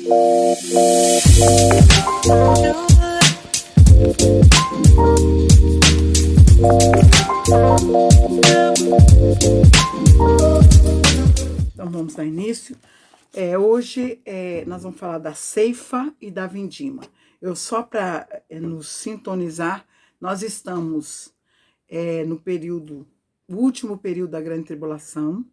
Então vamos dar início. Hoje nós vamos falar da ceifa e da vindima. Só para nos sintonizar, nós estamos no último período da Grande Tribulação,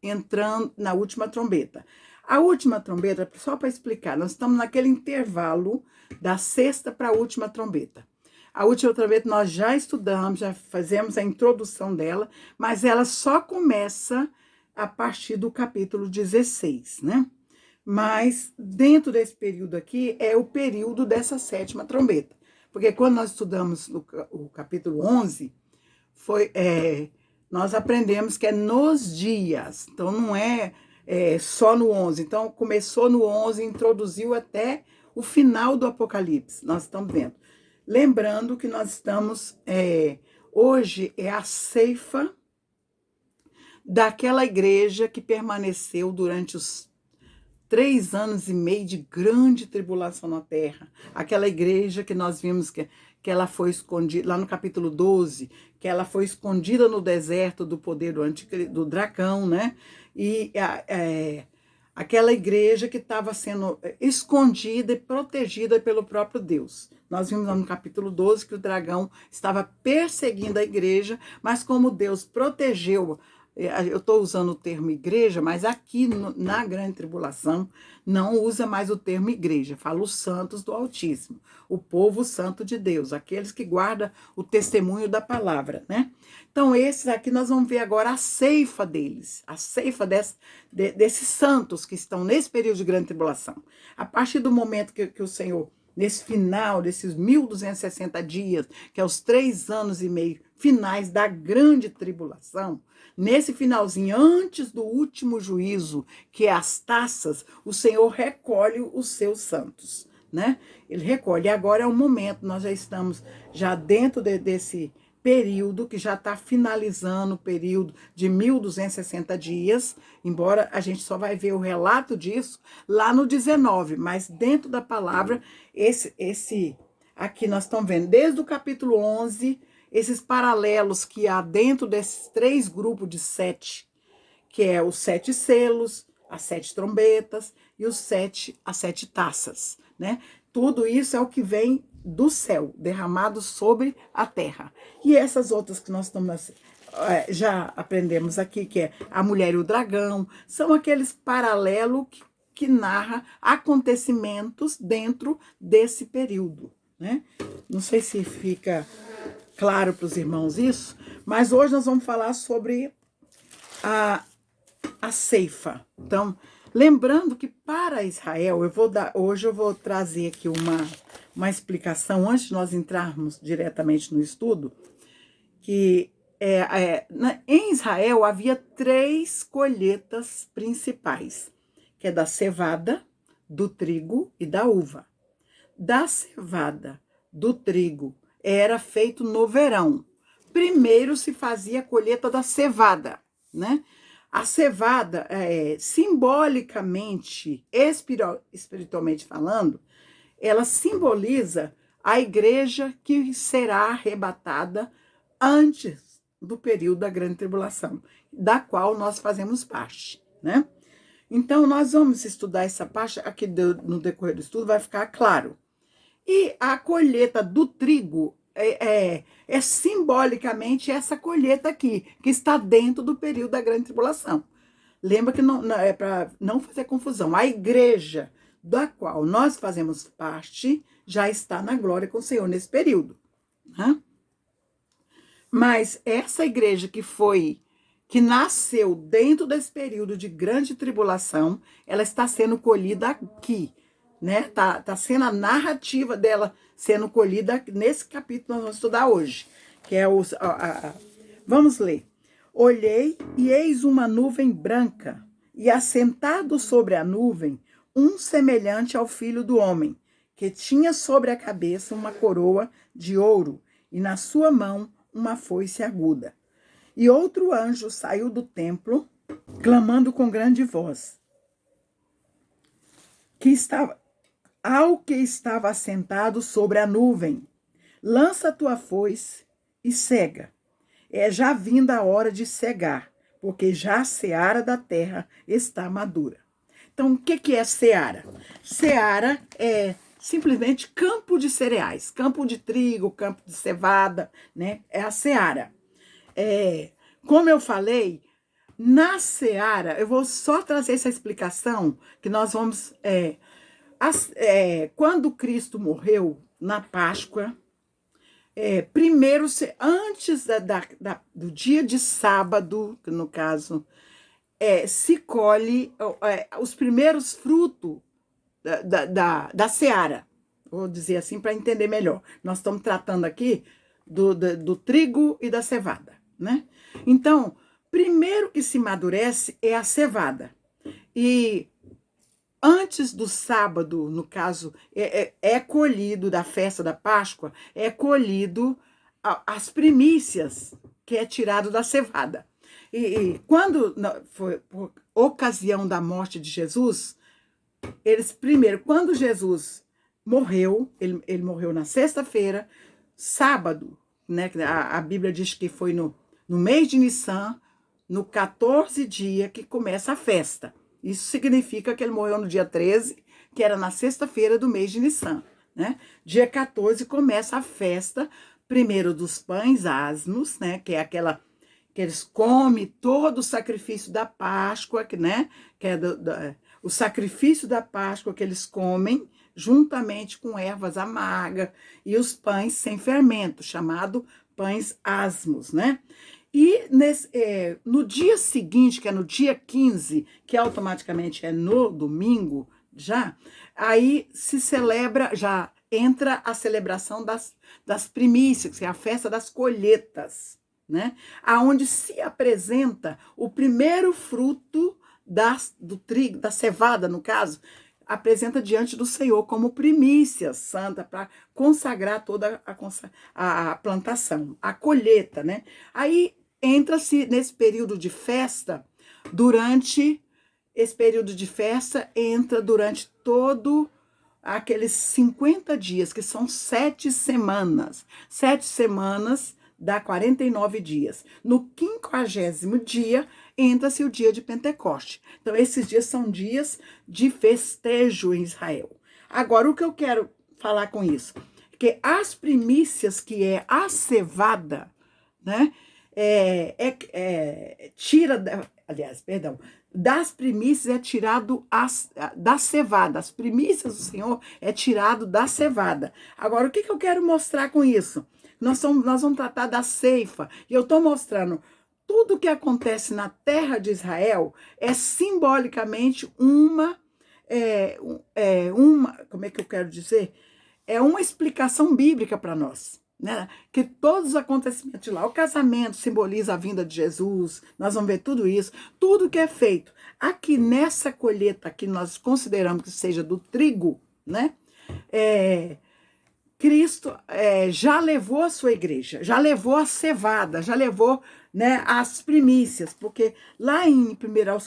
entrando na última trombeta. A última trombeta, só para explicar, nós estamos naquele intervalo da sexta para a última trombeta. A última trombeta nós já estudamos, já fizemos a introdução dela, mas ela só começa a partir do capítulo 16, né? Mas dentro desse período aqui é o período dessa sétima trombeta. Porque quando nós estudamos o capítulo 11, nós aprendemos que é nos dias, então não é só no 11. Então começou no 11, introduziu até o final do Apocalipse, nós estamos dentro. Lembrando que nós estamos, hoje é a ceifa daquela igreja que permaneceu durante os 3 anos e meio de grande tribulação na terra. Aquela igreja que nós vimos que ela foi escondida, lá no capítulo 12, que ela foi escondida no deserto do poder do dragão, né? E aquela igreja que estava sendo escondida e protegida pelo próprio Deus. Nós vimos lá no capítulo 12 que o dragão estava perseguindo a igreja, mas como Deus protegeu, eu estou usando o termo igreja, mas aqui na Grande Tribulação não usa mais o termo igreja, fala os santos do Altíssimo, o povo santo de Deus, aqueles que guardam o testemunho da palavra, né? Então esses aqui nós vamos ver agora a ceifa deles, a ceifa desses santos que estão nesse período de Grande Tribulação. A partir do momento que o Senhor, nesse final desses 1260 dias, que é os 3 anos e meio finais da Grande Tribulação, nesse finalzinho, antes do último juízo, que é as taças, o Senhor recolhe os seus santos, né? Ele recolhe. E agora é o momento, nós já estamos já dentro desse período que já está finalizando o período de 1260 dias, embora a gente só vai ver o relato disso lá no 19, mas dentro da palavra, esse aqui nós estamos vendo, desde o capítulo 11, esses paralelos que há dentro desses 3 grupos de 7, que é os 7 selos, as 7 trombetas e as 7 taças, né? Tudo isso é o que vem do céu, derramado sobre a terra. E essas outras que nós estamos já aprendemos aqui, que é a mulher e o dragão, são aqueles paralelos que narra acontecimentos dentro desse período, né? Não sei se fica claro para os irmãos isso, mas hoje nós vamos falar sobre a ceifa. Então, lembrando que para Israel, hoje eu vou trazer aqui uma explicação, antes de nós entrarmos diretamente no estudo, que em Israel havia 3 colheitas principais, que é da cevada, do trigo e da uva. Da cevada, do trigo, era feito no verão. Primeiro se fazia a colheita da cevada, né? A cevada, simbolicamente, espiritualmente falando, ela simboliza a igreja que será arrebatada antes do período da Grande Tribulação, da qual nós fazemos parte, né? Então, nós vamos estudar essa parte, aqui no decorrer do estudo vai ficar claro. E a colheita do trigo é simbolicamente essa colheita aqui, que está dentro do período da Grande Tribulação. Lembra que não é para não fazer confusão. A igreja da qual nós fazemos parte já está na glória com o Senhor nesse período, né? Mas essa igreja que nasceu dentro desse período de grande tribulação, ela está sendo colhida aqui, né? Tá sendo a narrativa dela sendo colhida nesse capítulo que nós vamos estudar hoje, que é vamos ler. Olhei e eis uma nuvem branca, e assentado sobre a nuvem, um semelhante ao filho do homem, que tinha sobre a cabeça uma coroa de ouro, e na sua mão uma foice aguda. E outro anjo saiu do templo clamando com grande voz, ao que estava assentado sobre a nuvem: lança a tua foice e cega. É já vinda a hora de cegar, porque já a seara da terra está madura. Então, o que é seara? Seara é simplesmente campo de cereais, campo de trigo, campo de cevada, né? É a seara. Como eu falei, na seara, eu vou só trazer essa explicação que nós vamos. Quando Cristo morreu na Páscoa, primeiro, antes do dia de sábado, que no caso, se colhe os primeiros frutos da seara. Vou dizer assim para entender melhor. Nós estamos tratando aqui do trigo e da cevada, né? Então, primeiro que se amadurece é a cevada. E antes do sábado, no caso, é colhido da festa da Páscoa, é colhido as primícias, que é tirado da cevada. E quando foi por ocasião da morte de Jesus, quando Jesus morreu, ele morreu na sexta-feira, sábado, né? A Bíblia diz que foi no mês de Nissan, no 14 dia que começa a festa. Isso significa que ele morreu no dia 13, que era na sexta-feira do mês de Nissan, né? Dia 14 começa a festa, primeiro dos pães asmos, né? Que é aquela que eles comem todo o sacrifício da Páscoa, né? Que é o sacrifício da Páscoa que eles comem juntamente com ervas amargas e os pães sem fermento, chamado pães asmos, né? E no dia seguinte, que é no dia 15, que automaticamente é no domingo, aí se celebra, já entra a celebração das primícias, que é a festa das colheitas, né? Aonde se apresenta o primeiro fruto do trigo, da cevada, no caso, apresenta diante do Senhor como primícia santa para consagrar toda a plantação, a colheita, né? Aí entra-se nesse período de festa, entra durante todo aqueles 50 dias, que são 7 semanas. 7 semanas dá 49 dias. No 50º dia, entra-se o dia de Pentecoste. Então, esses dias são dias de festejo em Israel. Agora, o que eu quero falar com isso? Que as primícias, que é a cevada, né? Das primícias é tirado da cevada. As primícias do Senhor é tirado da cevada. Agora, o que eu quero mostrar com isso? Nós vamos tratar da ceifa. E eu estou mostrando tudo o que acontece na terra de Israel é simbolicamente como é que eu quero dizer? É uma explicação bíblica para nós. Né? Que todos os acontecimentos de lá, o casamento simboliza a vinda de Jesus, nós vamos ver tudo isso, tudo que é feito. Aqui nessa colheita que nós consideramos que seja do trigo, né? Cristo já levou a sua igreja, já levou a cevada, já levou, né, as primícias, porque lá em 1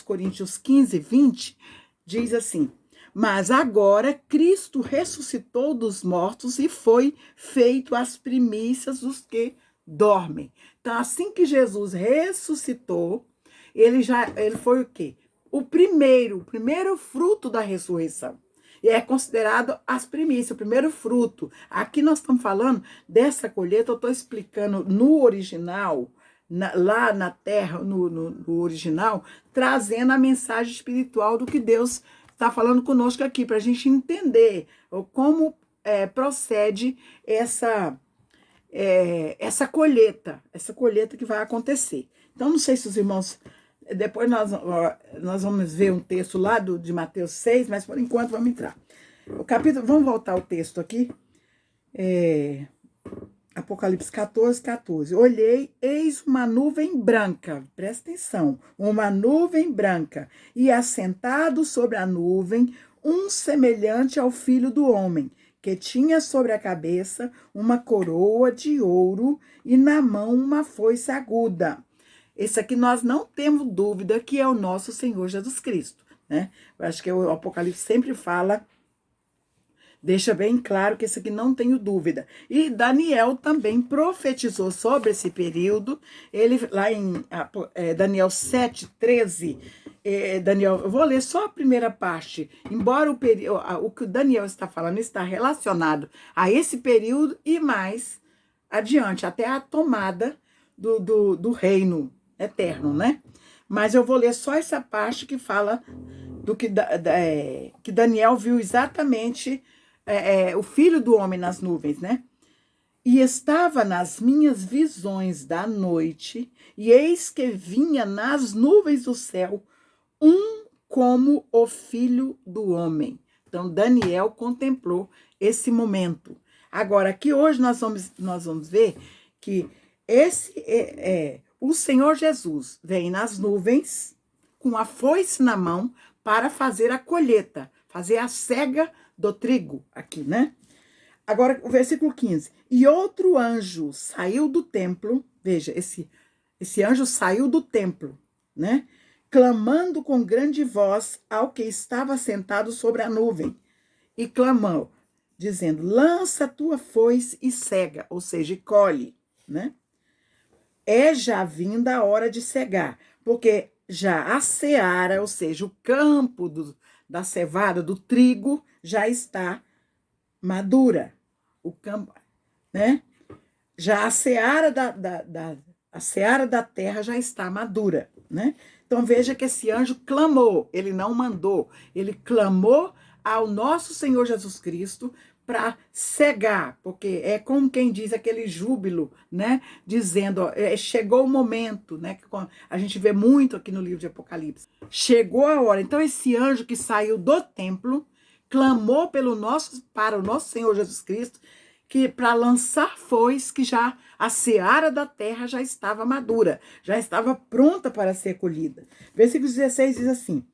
Coríntios 15, 20, diz assim: mas agora Cristo ressuscitou dos mortos e foi feito as primícias dos que dormem. Então, assim que Jesus ressuscitou, ele foi o quê? O primeiro fruto da ressurreição. E é considerado as primícias, o primeiro fruto. Aqui nós estamos falando dessa colheita, eu estou explicando no original, lá na terra, no original, trazendo a mensagem espiritual do que Deus está falando conosco aqui, para a gente entender como procede essa colheita que vai acontecer. Então, não sei se os irmãos... Depois nós vamos ver um texto lá de Mateus 6, mas por enquanto vamos entrar. Vamos voltar ao texto aqui. Apocalipse 14, 14. Olhei, eis uma nuvem branca, presta atenção, uma nuvem branca, e assentado sobre a nuvem, um semelhante ao Filho do Homem, que tinha sobre a cabeça uma coroa de ouro e na mão uma foice aguda. esse aqui nós não temos dúvida que é o nosso Senhor Jesus Cristo, né? Eu acho que o Apocalipse sempre fala, deixa bem claro que esse aqui não tenho dúvida. E Daniel também profetizou sobre esse período. Ele, lá em Daniel 7:13, Daniel, eu vou ler só a primeira parte. Embora o que o Daniel está falando está relacionado a esse período e mais adiante, até a tomada do reino eterno, né? Mas eu vou ler só essa parte que fala do que Daniel viu exatamente o filho do homem nas nuvens, né? E estava nas minhas visões da noite, e eis que vinha nas nuvens do céu um como o filho do homem. Então, Daniel contemplou esse momento. Agora, aqui hoje nós vamos ver que o Senhor Jesus vem nas nuvens com a foice na mão para fazer a colheita, fazer a cega do trigo aqui, né? Agora, o versículo 15. E outro anjo saiu do templo, veja, esse anjo saiu do templo, né? Clamando com grande voz ao que estava sentado sobre a nuvem. E clamou, dizendo, lança a tua foice e cega, ou seja, colhe, né? É já vinda a hora de cegar, porque já a seara, ou seja, o campo da cevada, do trigo, já está madura. O campo, né? Já a seara a seara da terra já está madura, né? Então veja que esse anjo clamou, ele não mandou, ele clamou ao nosso Senhor Jesus Cristo para cegar, porque é como quem diz aquele júbilo, né? Dizendo, ó, chegou o momento, né? Que a gente vê muito aqui no livro de Apocalipse. Chegou a hora. Então esse anjo que saiu do templo clamou para o nosso Senhor Jesus Cristo que para lançar foice, que já a seara da terra já estava madura, já estava pronta para ser colhida. Versículo 16 diz assim: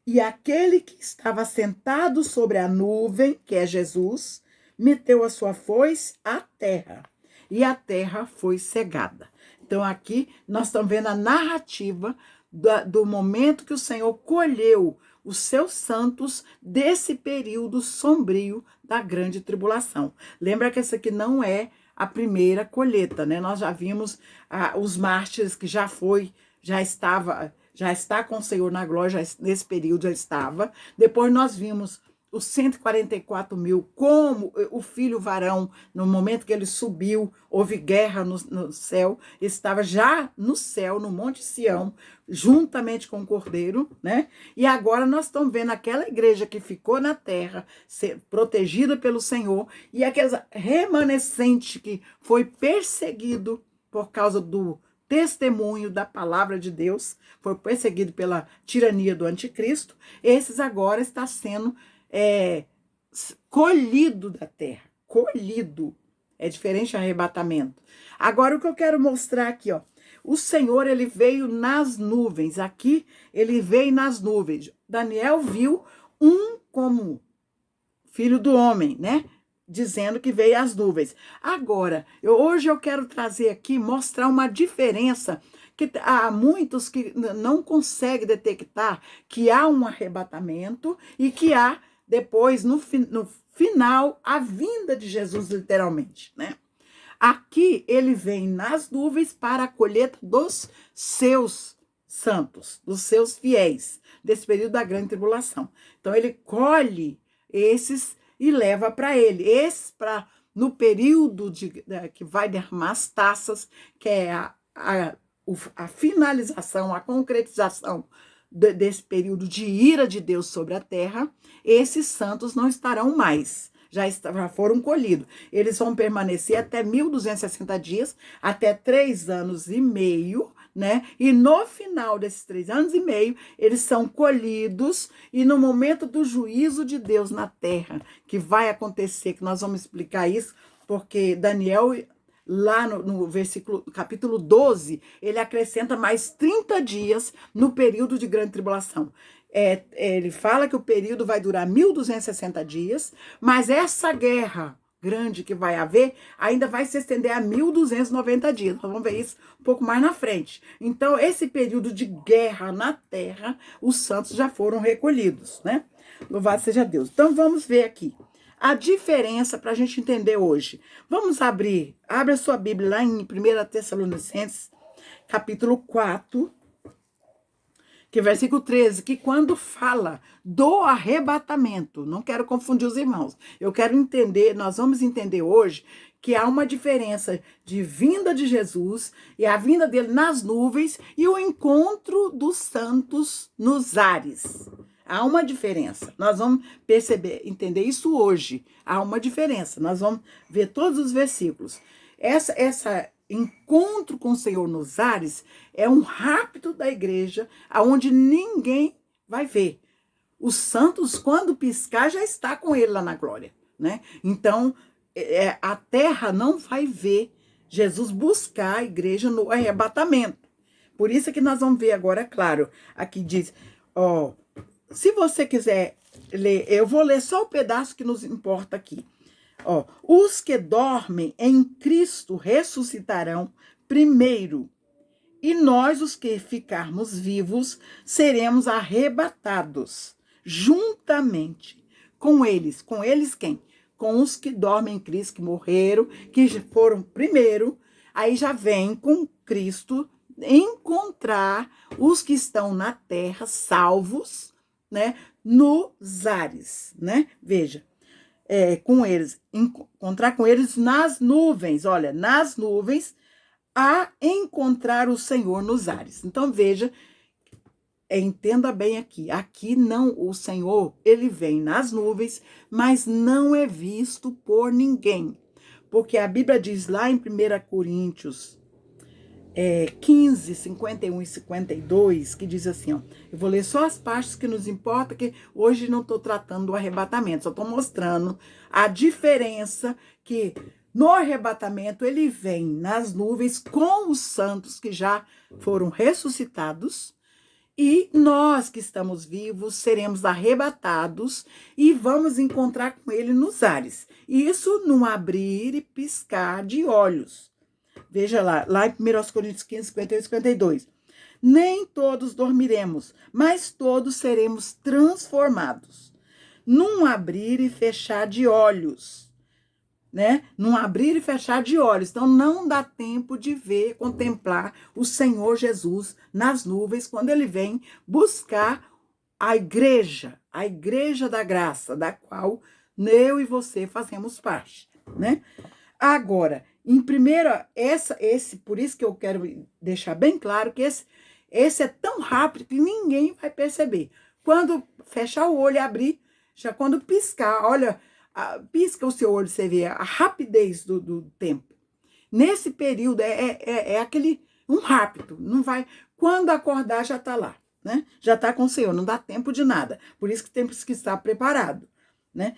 e aquele que estava sentado sobre a nuvem, que é Jesus, meteu a sua foice à terra, e a terra foi cegada. Então aqui nós estamos vendo a narrativa do momento que o Senhor colheu os seus santos desse período sombrio da grande tribulação. Lembra que essa aqui não é a primeira colheita, né? Nós já vimos os mártires que já está com o Senhor na glória, nesse período já estava. Depois nós vimos os 144 mil, como o filho varão, no momento que ele subiu, houve guerra no céu, estava já no céu, no Monte Sião, juntamente com o Cordeiro, né? E agora nós estamos vendo aquela igreja que ficou na terra, ser protegida pelo Senhor, e aquele remanescente que foi perseguido por causa do testemunho da palavra de Deus, foi perseguido pela tirania do anticristo, esses agora está sendo colhido da terra, colhido, é diferente de arrebatamento. Agora o que eu quero mostrar aqui, ó, o Senhor, ele veio nas nuvens, aqui ele veio nas nuvens. Daniel viu como filho do homem, né? Dizendo que veio às nuvens. Agora, hoje eu quero trazer aqui, mostrar uma diferença, que há muitos que não conseguem detectar que há um arrebatamento e que há depois, no final, a vinda de Jesus, literalmente, né? Aqui ele vem nas nuvens para a colheita dos seus santos, dos seus fiéis, desse período da grande tribulação. Então ele colhe esses e leva para ele. Esses no período que vai derramar as taças, que é a finalização, a concretização desse período de ira de Deus sobre a terra, esses santos não estarão mais, já foram colhidos. Eles vão permanecer até 1260 dias, até 3 anos e meio, né? E no final desses 3 anos e meio, eles são colhidos, e no momento do juízo de Deus na terra, que vai acontecer, que nós vamos explicar isso, porque Daniel, lá no capítulo 12, ele acrescenta mais 30 dias no período de grande tribulação. Ele fala que o período vai durar 1260 dias, mas essa guerra grande que vai haver, ainda vai se estender a 1290 dias. Nós vamos ver isso um pouco mais na frente. Então, esse período de guerra na terra, os santos já foram recolhidos, né? Louvado seja Deus. Então, vamos ver aqui a diferença para a gente entender hoje. Vamos abre a sua Bíblia lá em 1 Tessalonicenses, capítulo 4, que versículo 13, que quando fala do arrebatamento, não quero confundir os irmãos, eu quero entender, nós vamos entender hoje que há uma diferença de vinda de Jesus e a vinda dele nas nuvens e o encontro dos santos nos ares. Há uma diferença. Nós vamos perceber, entender isso hoje. Há uma diferença. Nós vamos ver todos os versículos. Essa encontro com o Senhor nos ares é um rapto da igreja, aonde ninguém vai ver. Os santos, quando piscar, já está com ele lá na glória, né? Então, a terra não vai ver Jesus buscar a igreja no arrebatamento. Por isso que nós vamos ver agora, claro, aqui diz, ó, se você quiser ler, eu vou ler só o pedaço que nos importa aqui. Ó, os que dormem em Cristo ressuscitarão primeiro, e nós, os que ficarmos vivos, seremos arrebatados juntamente com eles. Com eles quem? Com os que dormem em Cristo, que morreram, que foram primeiro, aí já vem com Cristo encontrar os que estão na terra, salvos, né, nos ares, né? Veja, com eles, encontrar com eles nas nuvens, olha, nas nuvens, a encontrar o Senhor nos ares. Então, veja, entenda bem aqui não, o Senhor, ele vem nas nuvens, mas não é visto por ninguém, porque a Bíblia diz lá em 1 Coríntios 15, 51 e 52, que diz assim, ó, eu vou ler só as partes que nos importam, que hoje não estou tratando do arrebatamento, só estou mostrando a diferença que no arrebatamento ele vem nas nuvens com os santos que já foram ressuscitados, e nós que estamos vivos seremos arrebatados e vamos encontrar com ele nos ares. Isso num abrir e piscar de olhos. Veja lá em 1 Coríntios 15, 51 e 52. Nem todos dormiremos, mas todos seremos transformados. Num abrir e fechar de olhos, né? Num abrir e fechar de olhos. Então, não dá tempo de ver, contemplar o Senhor Jesus nas nuvens, quando ele vem buscar a igreja da graça, da qual eu e você fazemos parte, né? Agora, em primeiro, por isso que eu quero deixar bem claro que esse é tão rápido que ninguém vai perceber. Quando fechar o olho e abrir, já quando piscar, olha, pisca o seu olho, você vê a rapidez do tempo. Nesse período é aquele, um rápido, não vai, quando acordar já está lá, né? Já está com o Senhor, não dá tempo de nada. Por isso que temos que estar preparado, né?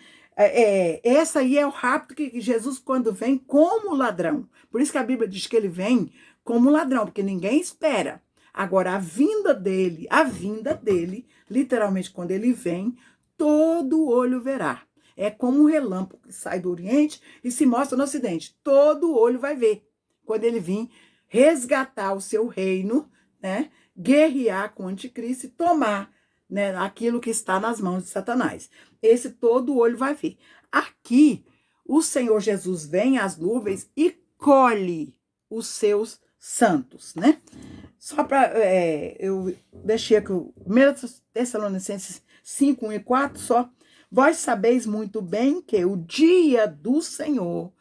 Essa aí é o rapto que Jesus, quando vem como ladrão. Por isso que a Bíblia diz que ele vem como ladrão, porque ninguém espera. Agora, a vinda dele, literalmente, quando ele vem, todo olho verá. É como um relâmpago que sai do Oriente e se mostra no Ocidente. Todo olho vai ver. Quando ele vir resgatar o seu reino, né? Guerrear com o anticristo e tomar, né, aquilo que está nas mãos de Satanás. Esse todo olho vai ver. Aqui, o Senhor Jesus vem às nuvens e colhe os seus santos, né? Só para, eu deixei aqui o 1 Tessalonicenses 5, 1 e 4, só. Vós sabeis muito bem que o dia do Senhor,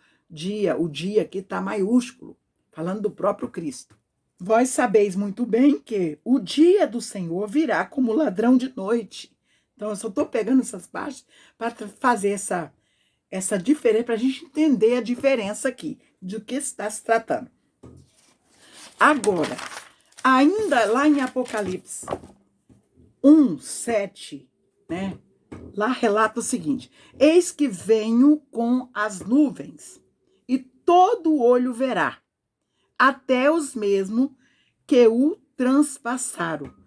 o dia que está maiúsculo, falando do próprio Cristo. Vós sabeis muito bem que o dia do Senhor virá como ladrão de noite. Então, eu só estou pegando essas partes para fazer essa diferença, para a gente entender a diferença aqui, do que está se tratando. Agora, ainda lá em Apocalipse 1, 7, né? Lá relata o seguinte: eis que venho com as nuvens, e todo olho verá, até os mesmos que o transpassaram.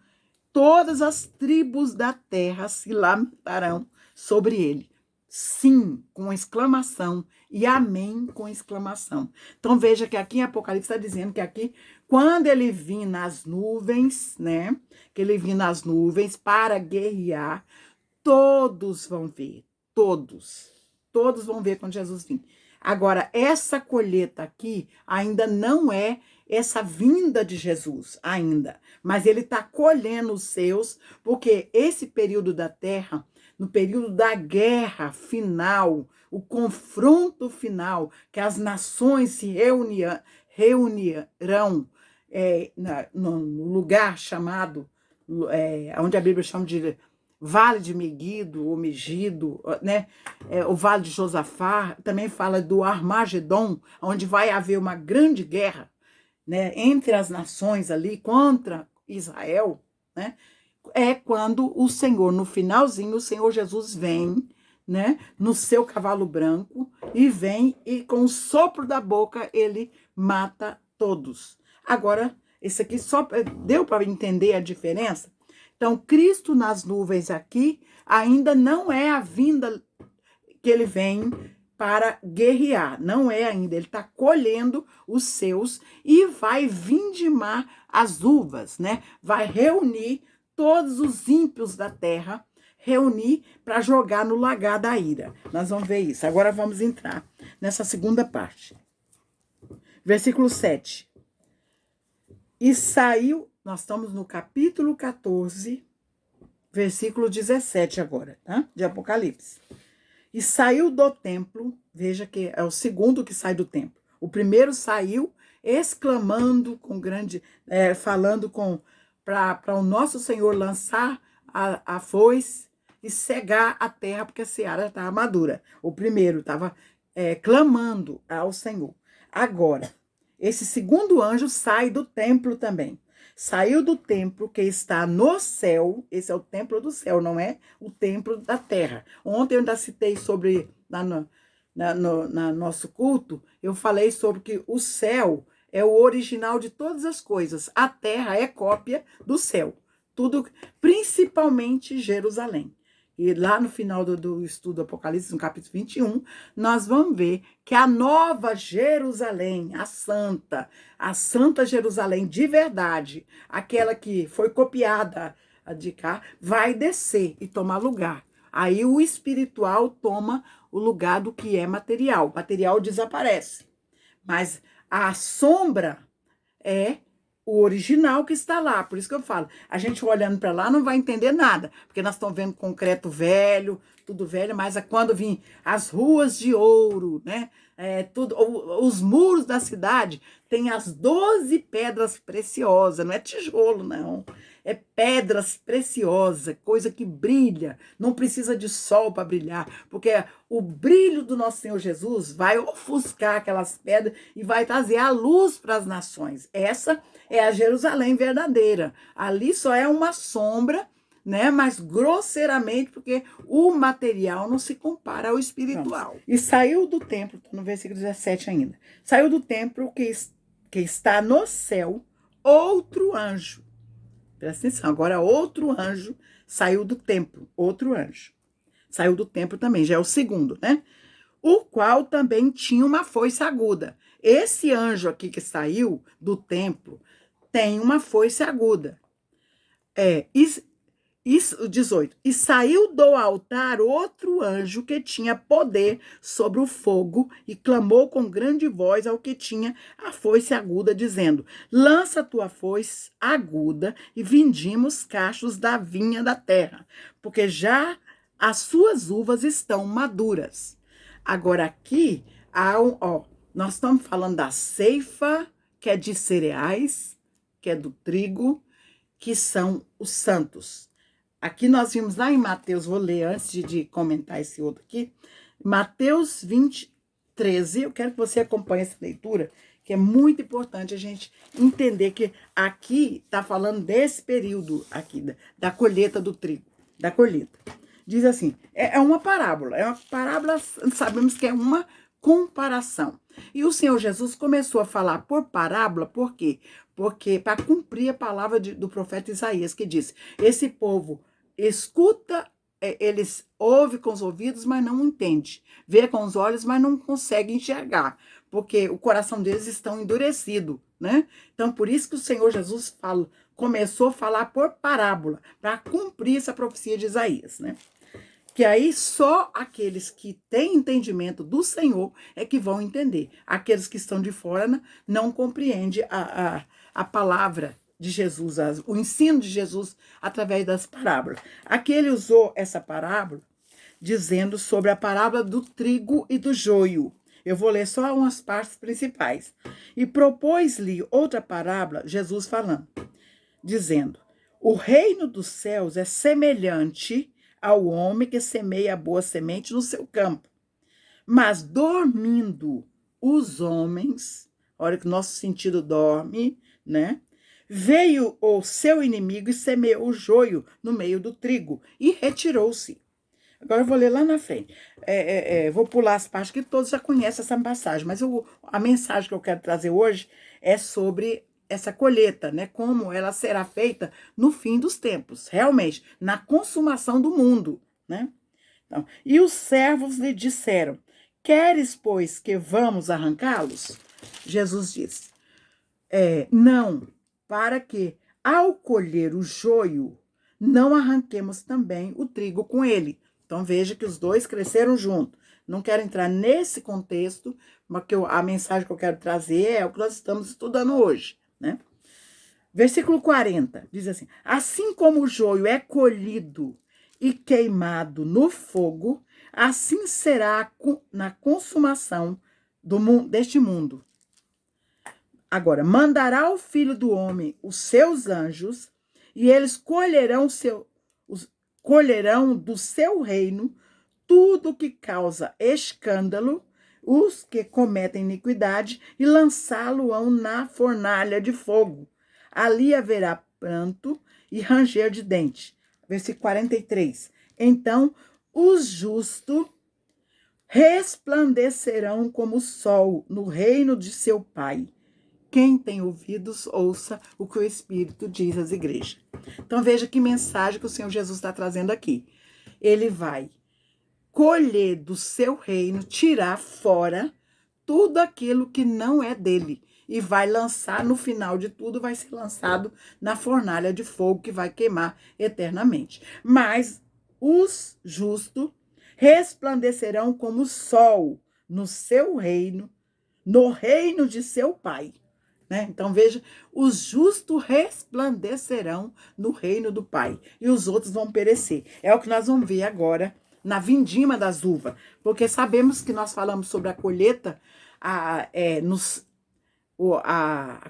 Todas as tribos da terra se lamentarão sobre ele. sim com exclamação e amém com exclamação. Então veja que aqui em Apocalipse está dizendo que aqui, quando ele vir nas nuvens, né? Que ele vir nas nuvens para guerrear, todos vão ver, todos vão ver quando Jesus vir. Agora, essa colheita aqui ainda não é essa vinda de Jesus, ainda. Mas ele está colhendo os seus, porque esse período da terra, no período da guerra final, o confronto final, que as nações se reunirão no lugar chamado, onde a Bíblia chama de Vale de Megido, ou Megido, né? O Vale de Josafá, também fala do Armagedon, onde vai haver uma grande guerra, né, entre as nações ali contra Israel, né? É quando o Senhor, no finalzinho, o Senhor Jesus vem, né, no seu cavalo branco, e vem e com o sopro da boca ele mata todos. Agora, esse aqui só deu para entender a diferença? Então, Cristo nas nuvens aqui ainda não é a vinda que ele vem para guerrear, não é ainda. Ele está colhendo os seus e vai vindimar as uvas, né? Vai reunir todos os ímpios da terra, reunir para jogar no lagar da ira. Nós vamos ver isso. Agora vamos entrar nessa segunda parte. Versículo 7. E saiu, nós estamos no capítulo 14, versículo 17 agora, tá? De Apocalipse. E saiu do templo, veja que é o segundo que sai do templo. O primeiro saiu exclamando com grande, falando para o nosso Senhor lançar a foice e cegar a terra, porque a seara estava madura. O primeiro estava clamando ao Senhor. Agora, esse segundo anjo sai do templo também. Saiu do templo que está no céu, esse é o templo do céu, não é o templo da terra. Ontem eu ainda citei sobre, no nosso culto, eu falei sobre que o céu é o original de todas as coisas. A terra é cópia do céu. Tudo, principalmente Jerusalém. E lá no final do estudo do Apocalipse, no capítulo 21, nós vamos ver que a nova Jerusalém, a Santa Jerusalém de verdade, aquela que foi copiada de cá, vai descer e tomar lugar. Aí o espiritual toma o lugar do que é material. O material desaparece. Mas a sombra é o original que está lá. Por isso que eu falo, a gente olhando para lá não vai entender nada, porque nós estamos vendo concreto velho, tudo velho, mas quando vir as ruas de ouro, né? Os muros da cidade tem as 12 pedras preciosas, não é tijolo, não. É pedras preciosas, coisa que brilha, não precisa de sol para brilhar, porque o brilho do nosso Senhor Jesus vai ofuscar aquelas pedras e vai trazer a luz para as nações. Essa é a Jerusalém verdadeira. Ali só é uma sombra, né? Mas grosseiramente, porque o material não se compara ao espiritual. E saiu do templo, no versículo 17 ainda, saiu do templo que está no céu outro anjo. Presta atenção, agora outro anjo saiu do templo, outro anjo. Saiu do templo também, já é o segundo, né? O qual também tinha uma foice aguda. Esse anjo aqui que saiu do templo tem uma foice aguda. 18. E saiu do altar outro anjo que tinha poder sobre o fogo e clamou com grande voz ao que tinha a foice aguda, dizendo: lança a tua foice aguda e vindima os cachos da vinha da terra, porque já as suas uvas estão maduras. Agora aqui, nós estamos falando da ceifa, que é de cereais, que é do trigo, que são os santos. Aqui nós vimos lá em Mateus, vou ler antes de comentar esse outro aqui, Mateus 20, 13, eu quero que você acompanhe essa leitura, que é muito importante a gente entender que aqui está falando desse período aqui, da colheita do trigo, da colheita. Diz assim, é uma parábola, sabemos que é uma comparação. E o Senhor Jesus começou a falar por parábola, por quê? Porque para cumprir a palavra do profeta Isaías, que diz, esse povo escuta eles ouvem com os ouvidos, mas não entendem. Vê com os olhos, mas não conseguem enxergar, porque o coração deles está endurecido, né? Então, por isso que o Senhor Jesus começou a falar por parábola, para cumprir essa profecia de Isaías, né? Que aí só aqueles que têm entendimento do Senhor é que vão entender. Aqueles que estão de fora não compreendem a palavra de Jesus, o ensino de Jesus através das parábolas. Aqui ele usou essa parábola dizendo sobre a parábola do trigo e do joio. Eu vou ler só umas partes principais. E propôs-lhe outra parábola, Jesus falando, dizendo: o reino dos céus é semelhante ao homem que semeia a boa semente no seu campo. Mas dormindo os homens, olha que o nosso sentido dorme, né? Veio o seu inimigo e semeou o joio no meio do trigo e retirou-se. Agora eu vou ler lá na frente. Vou pular as partes que todos já conhecem essa passagem, mas a mensagem que eu quero trazer hoje é sobre essa colheita, né? Como ela será feita no fim dos tempos, realmente, na consumação do mundo, né? Então, e os servos lhe disseram: queres, pois, que vamos arrancá-los? Jesus disse: não, para que, ao colher o joio, não arranquemos também o trigo com ele. Então, veja que os dois cresceram juntos. Não quero entrar nesse contexto, mas a mensagem que eu quero trazer é o que nós estamos estudando hoje, né? Versículo 40, diz assim: assim como o joio é colhido e queimado no fogo, assim será na consumação deste mundo. Agora, mandará o Filho do Homem os seus anjos, e eles colherão do seu reino tudo que causa escândalo, os que cometem iniquidade, e lançá-lo-ão na fornalha de fogo. Ali haverá pranto e ranger de dente. Versículo 43. Então, os justos resplandecerão como o sol no reino de seu Pai. Quem tem ouvidos, ouça o que o Espírito diz às igrejas. Então, veja que mensagem que o Senhor Jesus está trazendo aqui. Ele vai colher do seu reino, tirar fora tudo aquilo que não é dele. E vai lançar, no final de tudo, vai ser lançado na fornalha de fogo que vai queimar eternamente. Mas os justos resplandecerão como o sol no seu reino, no reino de seu Pai. Né? Então, veja, os justos resplandecerão no reino do Pai e os outros vão perecer. É o que nós vamos ver agora na vindima das uvas, porque sabemos que nós falamos sobre a colheita, a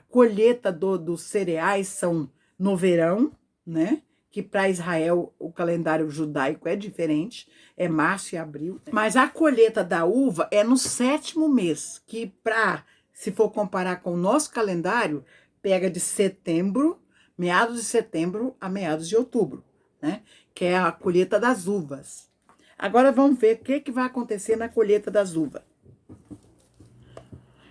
colheita dos cereais são no verão, né? Que para Israel o calendário judaico é diferente, é março e abril. Mas a colheita da uva é no 7º mês, que se for comparar com o nosso calendário, pega de setembro, meados de setembro a meados de outubro, né? Que é a colheita das uvas. Agora vamos ver o que vai acontecer na colheita das uvas.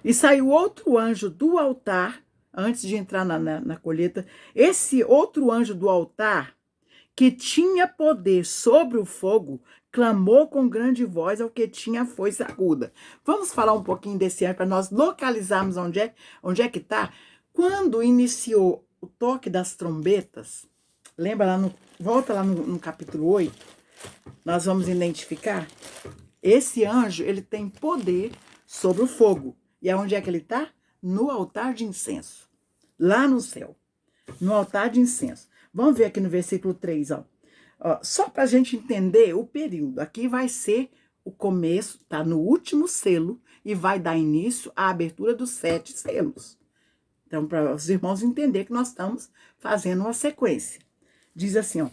E saiu outro anjo do altar, antes de entrar na colheita, esse outro anjo do altar, que tinha poder sobre o fogo, clamou com grande voz ao que tinha a foice aguda. Vamos falar um pouquinho desse anjo para nós localizarmos onde é que está. Quando iniciou o toque das trombetas, lembra volta lá no capítulo 8, nós vamos identificar, esse anjo, ele tem poder sobre o fogo. E aonde é que ele está? No altar de incenso, lá no céu, no altar de incenso. Vamos ver aqui no versículo 3, ó. Só para a gente entender o período. Aqui vai ser o começo, tá no último selo, e vai dar início à abertura dos 7 selos. Então, para os irmãos entenderem que nós estamos fazendo uma sequência. Diz assim, ó,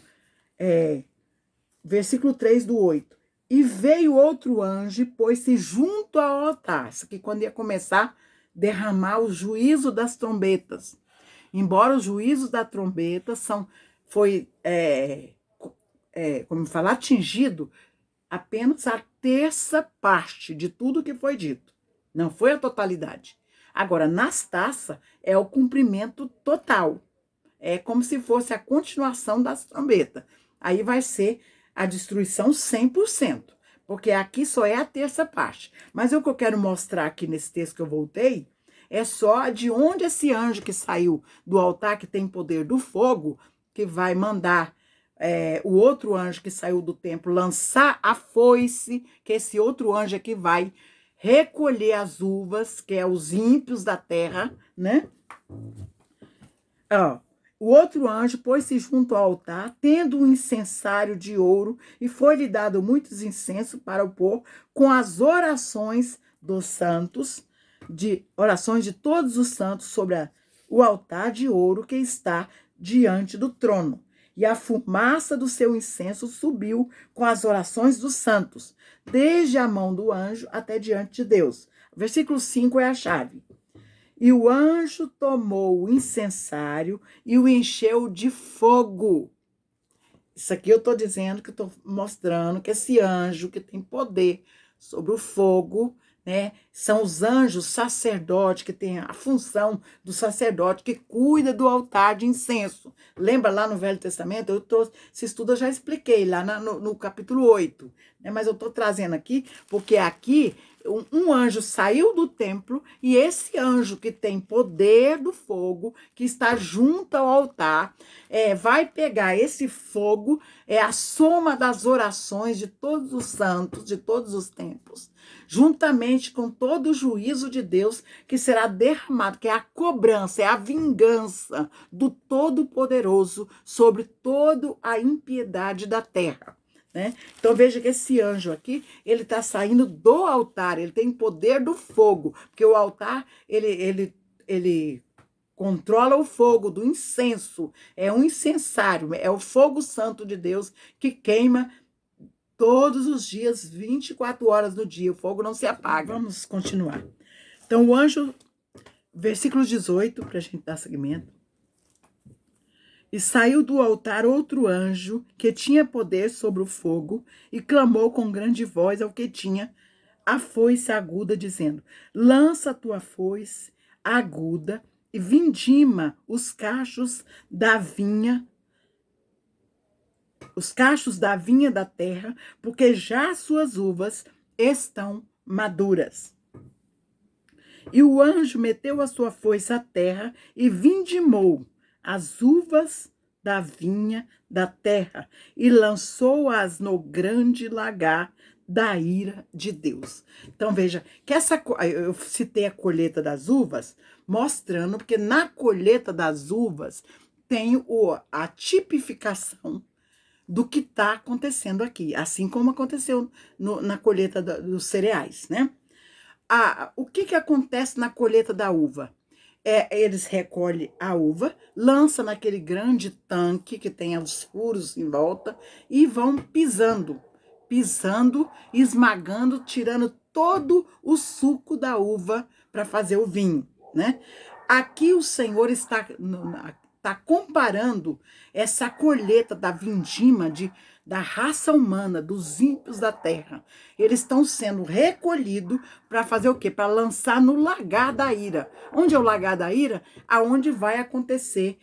versículo 3 do 8. E veio outro anjo e pôs-se junto ao altar. Isso aqui quando ia começar a derramar o juízo das trombetas. Embora o juízo da trombeta foi atingido apenas a terça parte de tudo que foi dito. Não foi a totalidade. Agora, nas taças, é o cumprimento total. É como se fosse a continuação das trombetas. Aí vai ser a destruição 100%, porque aqui só é a terça parte. Mas o que eu quero mostrar aqui nesse texto que eu voltei é só de onde esse anjo que saiu do altar, que tem poder do fogo, que vai mandar o outro anjo que saiu do templo lançar a foice, que esse outro anjo é que vai recolher as uvas, que é os ímpios da terra, né? Ó, o outro anjo pôs-se junto ao altar, tendo um incensário de ouro, e foi-lhe dado muitos incensos para o pôr com as orações dos santos, de orações de todos os santos sobre o altar de ouro que está diante do trono. E a fumaça do seu incenso subiu com as orações dos santos, desde a mão do anjo até diante de Deus. Versículo 5 é a chave. E o anjo tomou o incensário e o encheu de fogo. Isso aqui eu estou dizendo, que estou mostrando que esse anjo que tem poder sobre o fogo, né? São os anjos sacerdotes, que tem a função do sacerdote que cuida do altar de incenso. Lembra lá no Velho Testamento? Esse estudo eu já expliquei lá no capítulo 8, né? Mas eu estou trazendo aqui, porque aqui um anjo saiu do templo e esse anjo que tem poder do fogo, que está junto ao altar, vai pegar esse fogo, a soma das orações de todos os santos, de todos os tempos, juntamente com todo o juízo de Deus que será derramado, que é a cobrança, é a vingança do Todo-Poderoso sobre toda a impiedade da terra. Né? Então veja que esse anjo aqui, ele está saindo do altar, ele tem poder do fogo, porque o altar, ele controla o fogo do incenso, é um incensário, é o fogo santo de Deus que queima todos os dias, 24 horas do dia, o fogo não se apaga. Vamos continuar. Então o anjo, versículo 18, para a gente dar seguimento. E saiu do altar outro anjo, que tinha poder sobre o fogo, e clamou com grande voz ao que tinha a foice aguda, dizendo: lança a tua foice aguda e vindima os cachos da vinha da terra, porque já as suas uvas estão maduras. E o anjo meteu a sua foice à terra e vindimou as uvas da vinha da terra e lançou-as no grande lagar da ira de Deus. Então veja que eu citei a colheita das uvas, mostrando, porque na colheita das uvas tem a tipificação do que está acontecendo aqui, assim como aconteceu na colheita dos cereais, né? O que acontece na colheita da uva? Eles recolhem a uva, lançam naquele grande tanque que tem os furos em volta e vão pisando, esmagando, tirando todo o suco da uva para fazer o vinho, né? Aqui o Senhor está comparando essa colheita da vindima da raça humana, dos ímpios da terra. Eles estão sendo recolhidos para fazer o quê? Para lançar no lagar da ira. Onde é o lagar da ira? Aonde vai acontecer,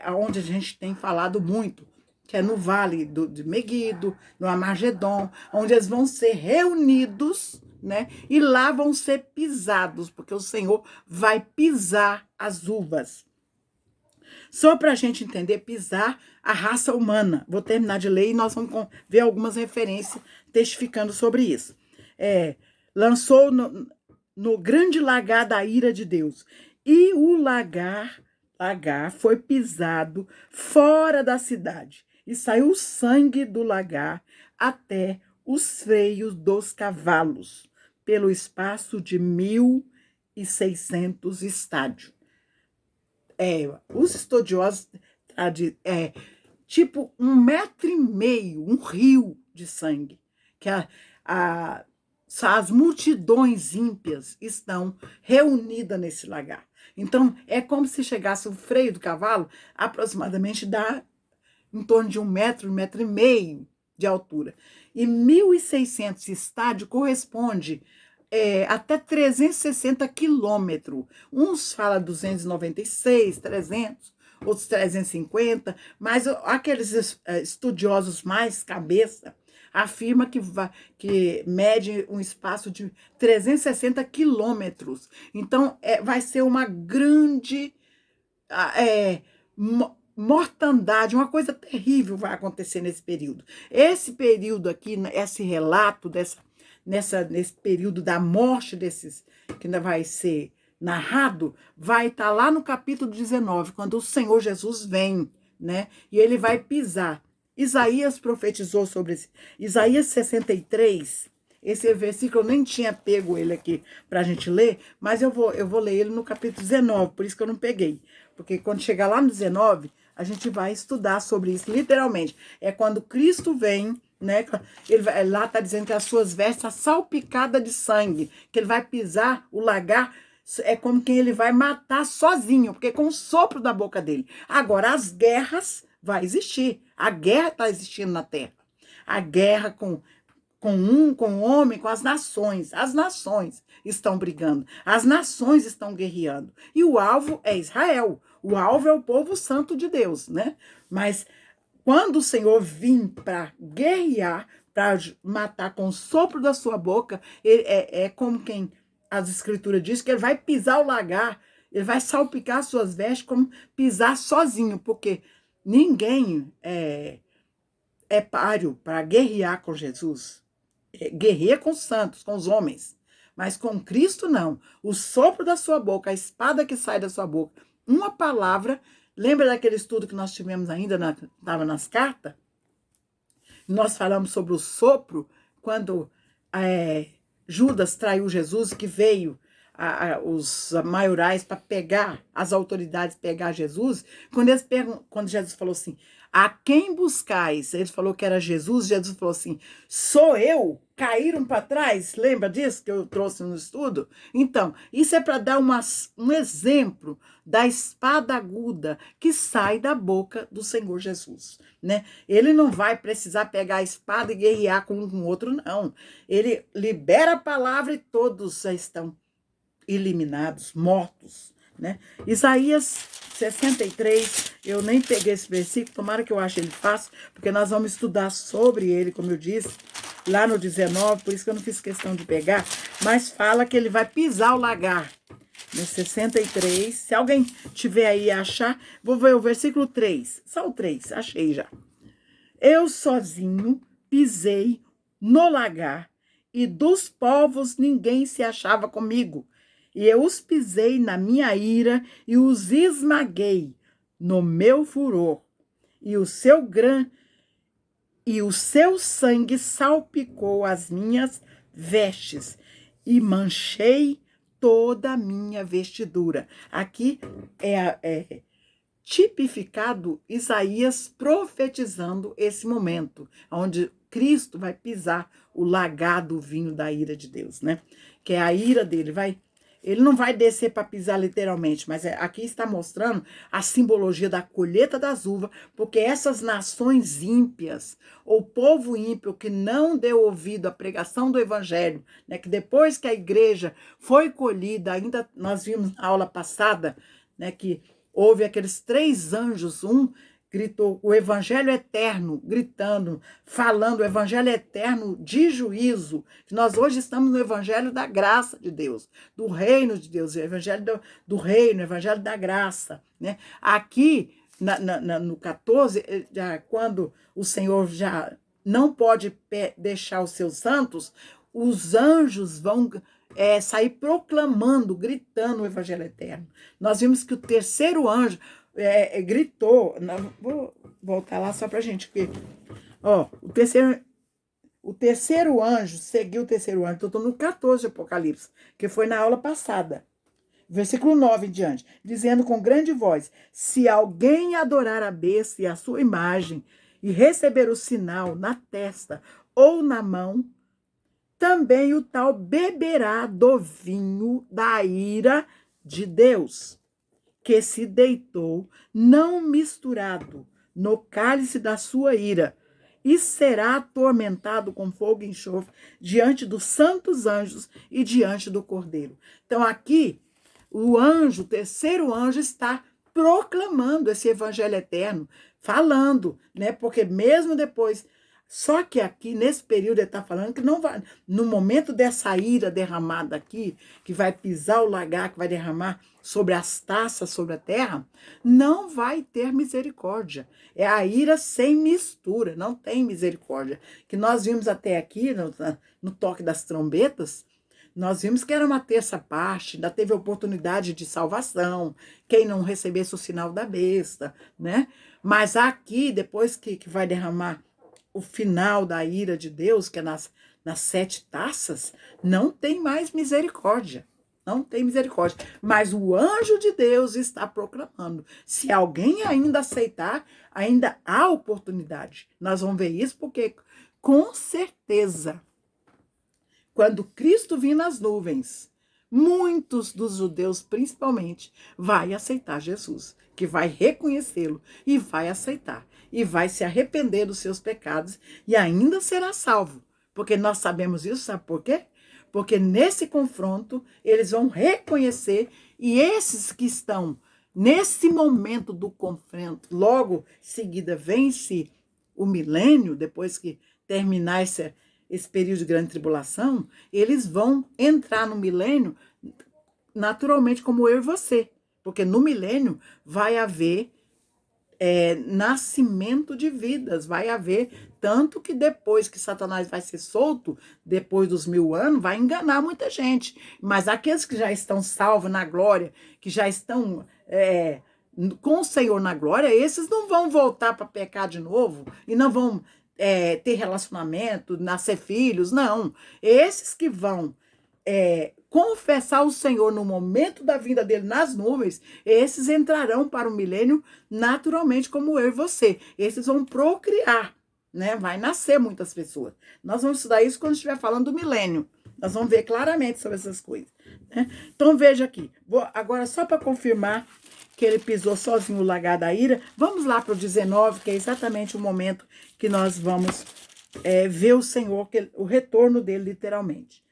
aonde a gente tem falado muito, que é no vale de Meguido, no Armagedon, onde eles vão ser reunidos, né? E lá vão ser pisados, porque o Senhor vai pisar as uvas. Só para a gente entender, pisar a raça humana. Vou terminar de ler e nós vamos ver algumas referências testificando sobre isso. Lançou no grande lagar da ira de Deus. E o lagar foi pisado fora da cidade. E saiu o sangue do lagar até os freios dos cavalos, pelo espaço de 1.600 estádios. Os estudiosos tipo 1,5 metro, um rio de sangue, que as multidões ímpias estão reunidas nesse lagar. Então, é como se chegasse o freio do cavalo, aproximadamente dá em torno de 1 metro, 1,5 metro de altura. E 1.600 estádios corresponde até 360 quilômetros. Uns falam 296, 300, outros 350, mas aqueles estudiosos mais cabeça afirma que mede um espaço de 360 quilômetros. Então, vai ser uma grande mortandade, uma coisa terrível vai acontecer nesse período. Esse período aqui, esse relato nesse período da morte desses, que ainda vai ser narrado, vai estar lá no capítulo 19, quando o Senhor Jesus vem, né? E ele vai pisar. Isaías profetizou sobre esse. Isaías 63, esse versículo eu nem tinha pego ele aqui para a gente ler, mas eu vou ler ele no capítulo 19, por isso que eu não peguei. Porque quando chegar lá no 19, a gente vai estudar sobre isso, literalmente. É quando Cristo vem, né? Lá está dizendo que as suas vestes salpicadas de sangue, que ele vai pisar o lagar, é como quem ele vai matar sozinho, porque com o sopro da boca dele. Agora, as guerras vai existir. A guerra está existindo na terra. A guerra com o homem, com as nações. As nações estão brigando. As nações estão guerreando. E o alvo é Israel. O alvo é o povo santo de Deus, né? Mas quando o Senhor vir para guerrear, para matar com o sopro da sua boca, é como quem as escrituras diz que ele vai pisar o lagar, ele vai salpicar suas vestes como pisar sozinho, porque ninguém é páreo para guerrear com Jesus. Guerreia com os santos, com os homens. Mas com Cristo, não. O sopro da sua boca, a espada que sai da sua boca, uma palavra. Lembra daquele estudo que nós tivemos ainda, estava nas cartas? Nós falamos sobre o sopro, quando Judas traiu Jesus, que veio os maiorais para pegar, as autoridades pegar Jesus, quando Jesus falou assim, a quem buscais? Ele falou que era Jesus falou assim, sou eu? Caíram para trás? Lembra disso que eu trouxe no estudo? Então, isso é para dar um exemplo da espada aguda que sai da boca do Senhor Jesus, né? Ele não vai precisar pegar a espada e guerrear com um com o outro, não. Ele libera a palavra e todos já estão eliminados, mortos, né? Isaías 63, eu nem peguei esse versículo, tomara que eu ache ele fácil, porque nós vamos estudar sobre ele, como eu disse, lá no 19, por isso que eu não fiz questão de pegar, mas fala que ele vai pisar o lagar, no 63, se alguém tiver aí a achar, vou ver o versículo 3, só o 3, achei já. Eu sozinho pisei no lagar, e dos povos ninguém se achava comigo, e eu os pisei na minha ira e os esmaguei no meu furor. E o seu sangue salpicou as minhas vestes e manchei toda a minha vestidura. Aqui é tipificado Isaías profetizando esse momento, onde Cristo vai pisar o lagar do vinho da ira de Deus, né? Que é a ira dele, ele não vai descer para pisar literalmente, mas aqui está mostrando a simbologia da colheita das uvas, porque essas nações ímpias, ou povo ímpio que não deu ouvido à pregação do evangelho, né, que depois que a igreja foi colhida, ainda nós vimos na aula passada, né, que houve aqueles 3 anjos, um gritou o evangelho eterno, gritando, falando o evangelho eterno de juízo, que nós hoje estamos no evangelho da graça de Deus, do reino de Deus, o evangelho do reino, o evangelho da graça, né? Aqui, no 14, quando o Senhor já não pode deixar os seus santos, os anjos vão sair proclamando, gritando o evangelho eterno. Nós vimos que o terceiro anjo gritou, vou voltar lá só para a gente ver. O terceiro anjo seguiu o terceiro anjo, estou no 14 de Apocalipse, que foi na aula passada, versículo 9 em diante, dizendo com grande voz, se alguém adorar a besta e a sua imagem e receber o sinal na testa ou na mão, também o tal beberá do vinho da ira de Deus, que se deitou, não misturado, no cálice da sua ira, e será atormentado com fogo e enxofre diante dos santos anjos e diante do Cordeiro. Então aqui, o terceiro anjo está proclamando esse evangelho eterno, falando, né? Porque mesmo depois, só que aqui, nesse período, ele está falando que não vai, no momento dessa ira derramada aqui, que vai pisar o lagar, que vai derramar sobre as taças, sobre a terra, não vai ter misericórdia. É a ira sem mistura, não tem misericórdia. Que nós vimos até aqui, no toque das trombetas, nós vimos que era uma terça parte, ainda teve oportunidade de salvação, quem não recebesse o sinal da besta, né? Mas aqui, depois que vai derramar o final da ira de Deus, que é nas 7 taças, não tem mais misericórdia. Não tem misericórdia. Mas o anjo de Deus está proclamando. Se alguém ainda aceitar, ainda há oportunidade. Nós vamos ver isso porque, com certeza, quando Cristo vir nas nuvens, muitos dos judeus, principalmente, vai aceitar Jesus, que vai reconhecê-lo e vai aceitar, e vai se arrepender dos seus pecados e ainda será salvo. Porque nós sabemos isso, sabe por quê? Porque nesse confronto, eles vão reconhecer, e esses que estão nesse momento do confronto, logo em seguida vence o milênio, depois que terminar esse período de grande tribulação, eles vão entrar no milênio naturalmente como eu e você. Porque no milênio vai haver nascimento de vidas, vai haver, tanto que depois que Satanás vai ser solto, depois dos 1000 anos, vai enganar muita gente. Mas aqueles que já estão salvos na glória, que já estão com o Senhor na glória, esses não vão voltar para pecar de novo e não vão ter relacionamento, nascer filhos, não. Esses que vão confessar o Senhor no momento da vinda dele nas nuvens, esses entrarão para o milênio naturalmente como eu e você. Esses vão procriar, né? Vai nascer muitas pessoas. Nós vamos estudar isso quando estiver falando do milênio. Nós vamos ver claramente sobre essas coisas, né? Então veja aqui, agora só para confirmar que ele pisou sozinho o lagar da ira, vamos lá para o 19, que é exatamente o momento que nós vamos ver o Senhor, o retorno dele literalmente.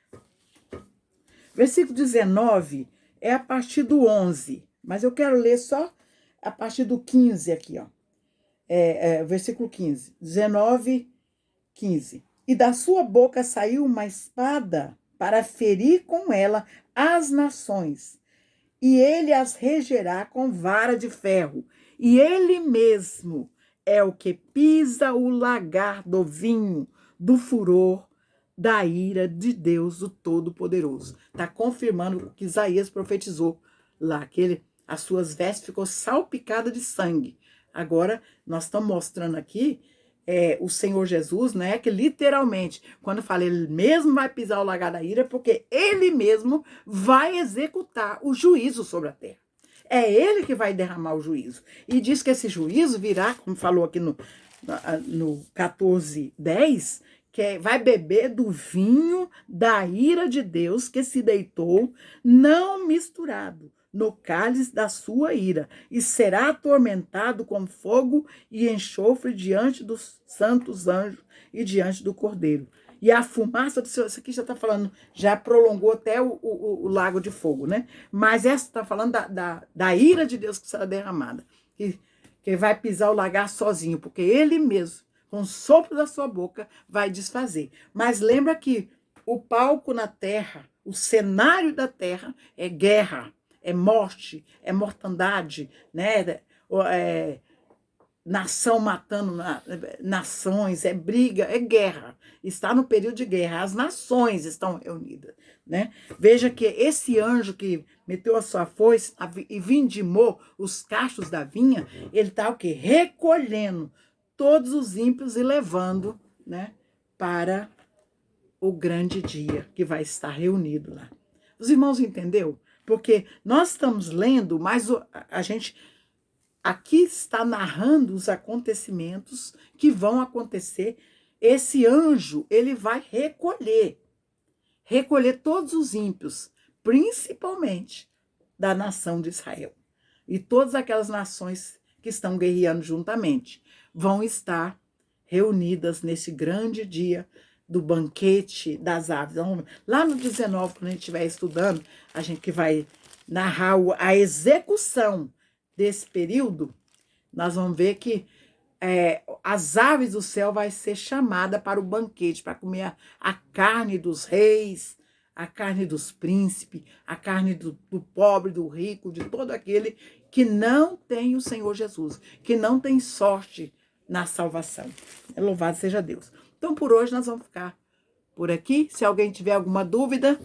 Versículo 19 é a partir do 11, mas eu quero ler só a partir do 15 aqui, ó. Versículo 15, 19, 15. E da sua boca saiu uma espada para ferir com ela as nações, e ele as regerá com vara de ferro, e ele mesmo é o que pisa o lagar do vinho, do furor, da ira de Deus, o Todo-Poderoso. Está confirmando o que Isaías profetizou lá, que as suas vestes ficou salpicada de sangue. Agora, nós estamos mostrando aqui o Senhor Jesus, né? Que literalmente, quando fala ele mesmo vai pisar o lagar da ira, porque ele mesmo vai executar o juízo sobre a terra. É ele que vai derramar o juízo. E diz que esse juízo virá, como falou aqui no 14:10, que vai beber do vinho da ira de Deus que se deitou, não misturado, no cálice da sua ira, e será atormentado com fogo e enxofre diante dos santos anjos e diante do Cordeiro. E a fumaça do Senhor, isso aqui já está falando, já prolongou até o lago de fogo, né? Mas essa está falando da ira de Deus que será derramada, que vai pisar o lagar sozinho, porque ele mesmo, com o sopro da sua boca, vai desfazer. Mas lembra que o palco na terra, o cenário da terra é guerra, é morte, é mortandade, né? Nação matando nações, é briga, é guerra. Está no período de guerra, as nações estão reunidas, né? Veja que esse anjo que meteu a sua foice e vindimou os cachos da vinha, ele está o quê? Recolhendo todos os ímpios e levando, né, para o grande dia que vai estar reunido lá. Os irmãos entendeu? Porque nós estamos lendo, mas a gente aqui está narrando os acontecimentos que vão acontecer. Esse anjo, ele vai recolher todos os ímpios, principalmente da nação de Israel. E todas aquelas nações que estão guerreando juntamente vão estar reunidas nesse grande dia do banquete das aves. Então, lá no 19, quando a gente estiver estudando, a gente que vai narrar a execução desse período, nós vamos ver que as aves do céu vai ser chamada para o banquete, para comer a carne dos reis, a carne dos príncipes, a carne do pobre, do rico, de todo aquele que não tem o Senhor Jesus, que não tem sorte na salvação. Louvado seja Deus. Então, por hoje, nós vamos ficar por aqui. Se alguém tiver alguma dúvida,